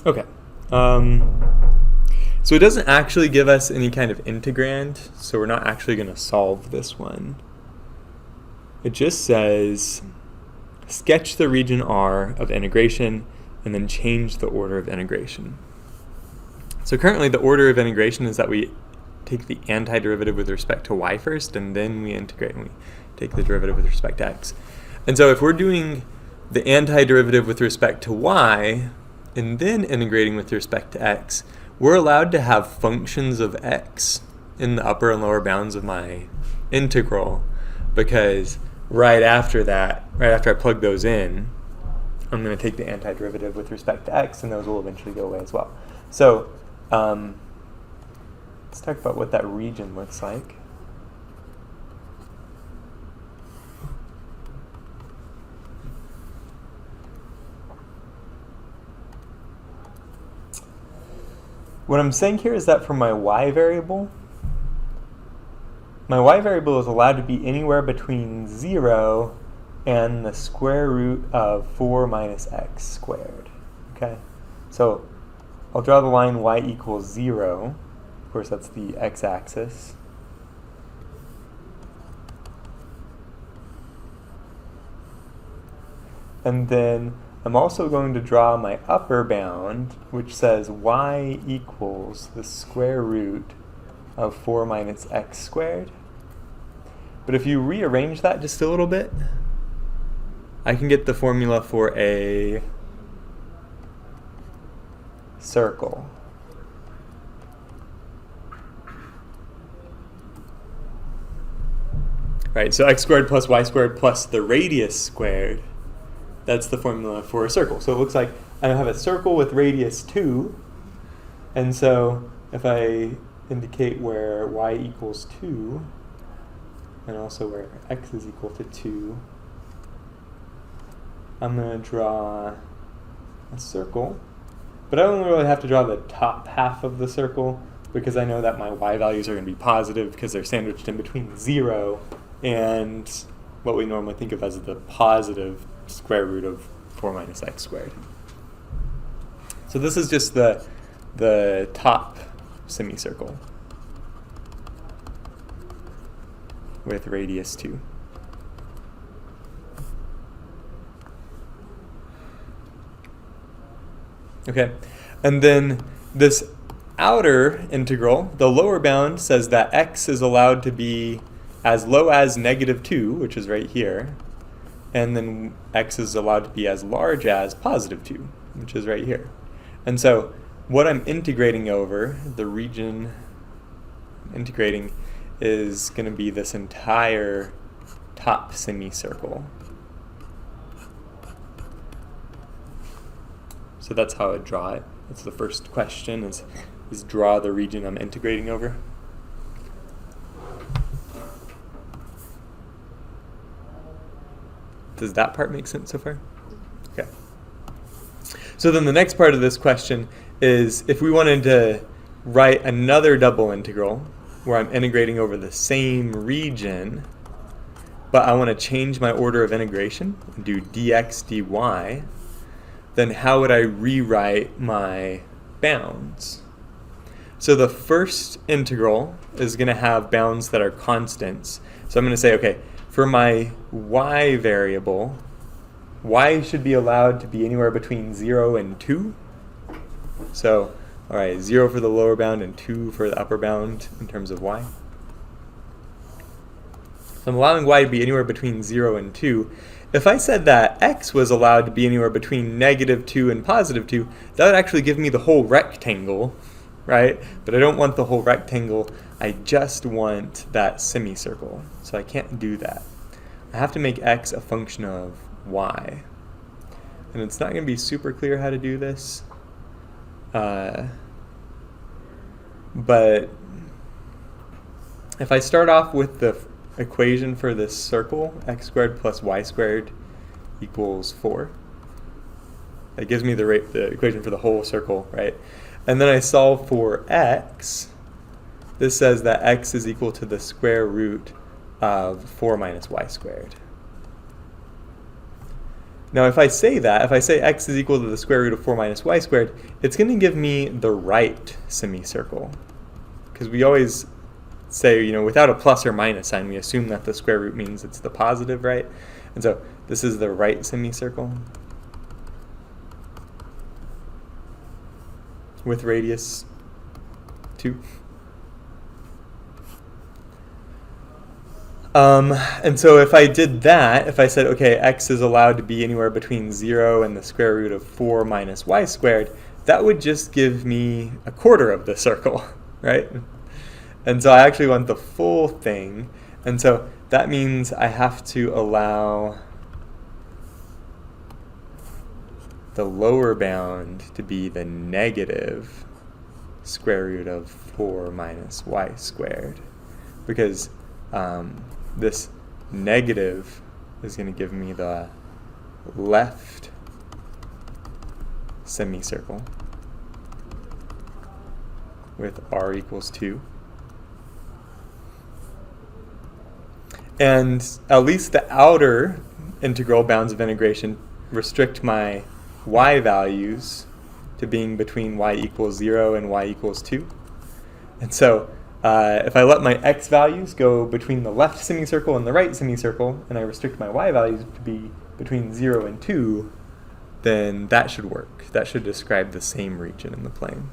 Okay. So it doesn't actually give us any kind of integrand, so we're not actually going to solve this one. It just says sketch the region R of integration and then change the order of integration. So currently the order of integration is that we take the antiderivative with respect to y first, and then we integrate and we take the derivative with respect to x. And so if we're doing the antiderivative with respect to y and then integrating with respect to x, we're allowed to have functions of x in the upper and lower bounds of my integral, because right after that, right after I plug those in, I'm going to take the antiderivative with respect to x, and those will eventually go away as well. So let's talk about what that region looks like. What I'm saying here is that for my y variable is allowed to be anywhere between 0 and the square root of 4 minus x squared. Okay? So I'll draw the line y equals 0. Of course, that's the x-axis. And then I'm also going to draw my upper bound, which says y equals the square root of 4 minus x squared. But if you rearrange that just a little bit, I can get the formula for a circle. Right, so x squared plus y squared plus the radius squared, that's the formula for a circle. So it looks like I have a circle with radius 2, and so if I indicate where y equals 2, and also where x is equal to 2, I'm going to draw a circle. But I only really have to draw the top half of the circle, because I know that my y values are going to be positive because they're sandwiched in between 0 and what we normally think of as the positive square root of 4 minus x squared. So this is just the top semicircle with radius 2. Okay, and then this outer integral, the lower bound, says that x is allowed to be as low as -2, which is right here, and then x is allowed to be as large as +2, which is right here. And so what I'm integrating over, the region integrating, is going to be this entire top semicircle. So that's how I draw it. That's the first question, is draw the region I'm integrating over. Does that part make sense so far? Okay. So then the next part of this question is, if we wanted to write another double integral where I'm integrating over the same region, but I want to change my order of integration and do dx dy, then how would I rewrite my bounds? So the first integral is going to have bounds that are constants. So I'm going to say, okay, for my y variable, y should be allowed to be anywhere between 0 and 2. So, all right, 0 for the lower bound and 2 for the upper bound in terms of y. So I'm allowing y to be anywhere between 0 and 2. If I said that x was allowed to be anywhere between -2 and +2, that would actually give me the whole rectangle, right? But I don't want the whole rectangle. I just want that semicircle. So I can't do that. I have to make x a function of y. And it's not going to be super clear how to do this. But if I start off with the equation for this circle, x squared plus y squared equals 4. That gives me the equation for the whole circle, right? And then I solve for x. This says that x is equal to the square root of 4 minus y squared. Now if I say that, if I say x is equal to the square root of 4 minus y squared, it's going to give me the right semicircle. Because we always say, you know, without a plus or minus sign, we assume that the square root means it's the positive, right? And so this is the right semicircle with radius 2. And so if I did that, if I said, okay, x is allowed to be anywhere between 0 and the square root of 4 minus y squared, that would just give me a quarter of the circle, right? And so I actually want the full thing. And so that means I have to allow the lower bound to be the negative square root of 4 minus y squared. Because this negative is going to give me the left semicircle with r equals 2. And at least the outer integral bounds of integration restrict my y values to being between y equals 0 and y equals 2. And so if I let my x values go between the left semicircle and the right semicircle, and I restrict my y values to be between 0 and 2, then that should work. That should describe the same region in the plane.